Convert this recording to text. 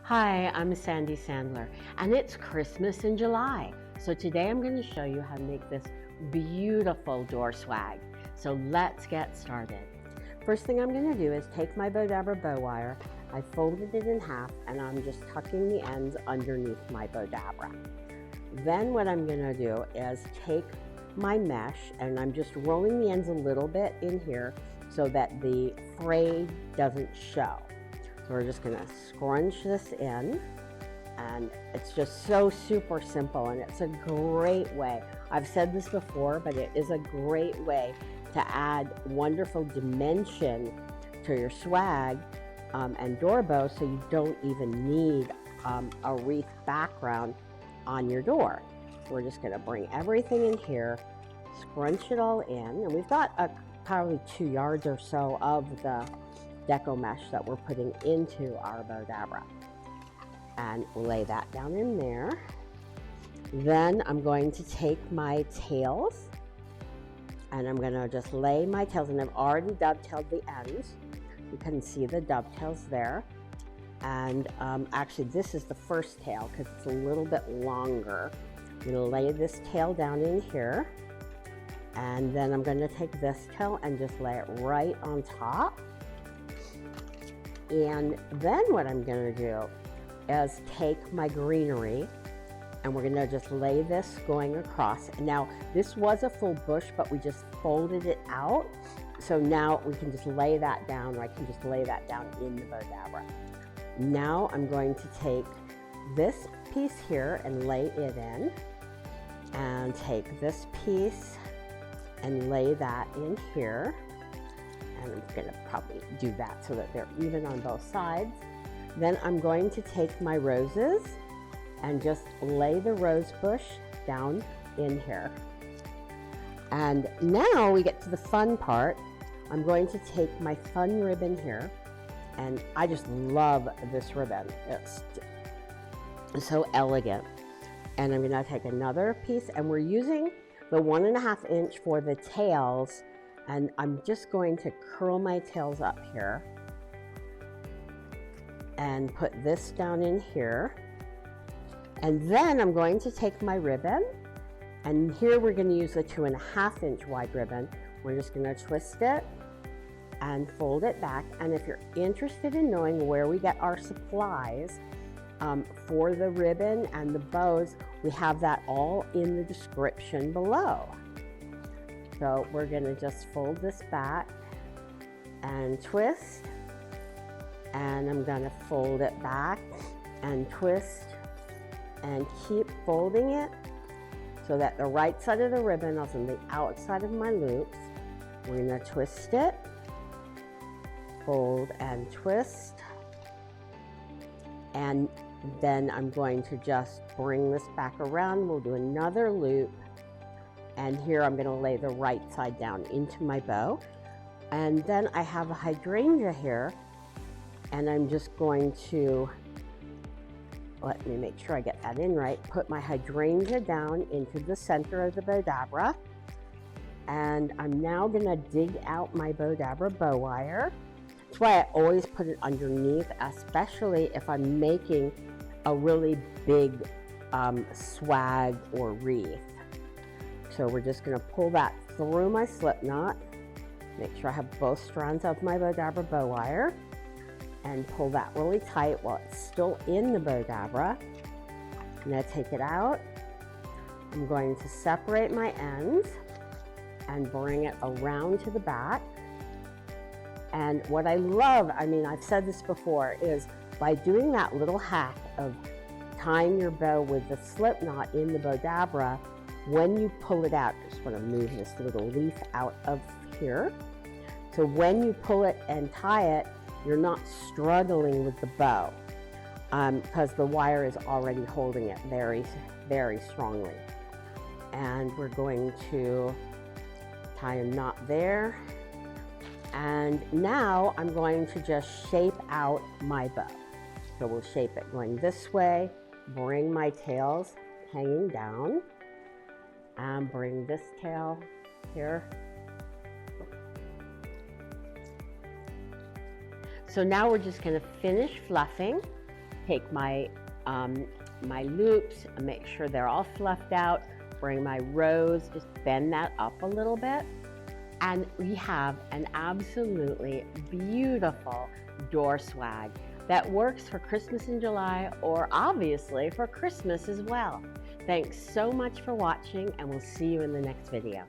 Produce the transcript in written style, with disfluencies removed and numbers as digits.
Hi, I'm Sandy Sandler, and it's Christmas in July. So today I'm going to show you how to make this beautiful door swag. So let's get started. First thing I'm going to do is take my Bowdabra bow wire. I folded it in half and I'm just tucking the ends underneath my Bowdabra. Then what I'm going to do is take my mesh and I'm just rolling the ends a little bit in here so that the fray doesn't show. So we're just gonna scrunch this in, and it's just so super simple, and it's a great way. I've said this before, but it is a great way to add wonderful dimension to your swag and door bow, so you don't even need a wreath background on your door. So we're just gonna bring everything in here, scrunch it all in, and we've got probably 2 yards or so of the deco mesh that we're putting into our Bowdabra, and lay that down in there. Then I'm going to take my tails and I'm going to just lay my tails, and I've already dovetailed the ends. You can see the dovetails there, and actually this is the first tail because it's a little bit longer. I'm going to lay this tail down in here, and then I'm going to take this tail and just lay it right on top. And then what I'm going to do is take my greenery and we're going to just lay this going across. Now this was a full bush, but we just folded it out. So now we can just lay that down, or I can just lay that down in the Bowdabra. Now I'm going to take this piece here and lay it in, and take this piece and lay that in here. And I'm going to probably do that so that they're even on both sides. Then I'm going to take my roses and just lay the rose bush down in here. And now we get to the fun part. I'm going to take my fun ribbon here, and I just love this ribbon. It's so elegant. And I'm going to take another piece, and we're using the 1.5 inch for the tails. And I'm just going to curl my tails up here and put this down in here. And then I'm going to take my ribbon, and here we're going to use the 2.5 inch wide ribbon. We're just going to twist it and fold it back. And if you're interested in knowing where we get our supplies for the ribbon and the bows, we have that all in the description below. So we're going to just fold this back and twist, and I'm going to fold it back and twist and keep folding it so that the right side of the ribbon is on the outside of my loops. We're going to twist it, fold and twist, and then I'm going to just bring this back around. We'll do another loop. And here I'm going to lay the right side down into my bow. And then I have a hydrangea here, and I'm just going to, let me make sure I get that in right, put my hydrangea down into the center of the Bowdabra. And I'm now going to dig out my Bowdabra bow wire. That's why I always put it underneath, especially if I'm making a really big swag or wreath. So we're just going to pull that through my slip knot, make sure I have both strands of my Bowdabra bow wire, and pull that really tight while it's still in the Bowdabra. I'm going to take it out. I'm going to separate my ends and bring it around to the back. And what I love, I mean, I've said this before, is by doing that little hack of tying your bow with the slip knot in the Bowdabra, when you pull it out, just want to move this little leaf out of here. So when you pull it and tie it, you're not struggling with the bow because the wire is already holding it very, very strongly. And we're going to tie a knot there. And now I'm going to just shape out my bow. So we'll shape it going this way, bring my tails hanging down, and bring this tail here. So now we're just going to finish fluffing. take my my loops and make sure they're all fluffed out, bring my rose, just bend that up a little bit, and we have an absolutely beautiful door swag that works for Christmas in July, or obviously for Christmas as well. Thanks so much for watching, and we'll see you in the next video.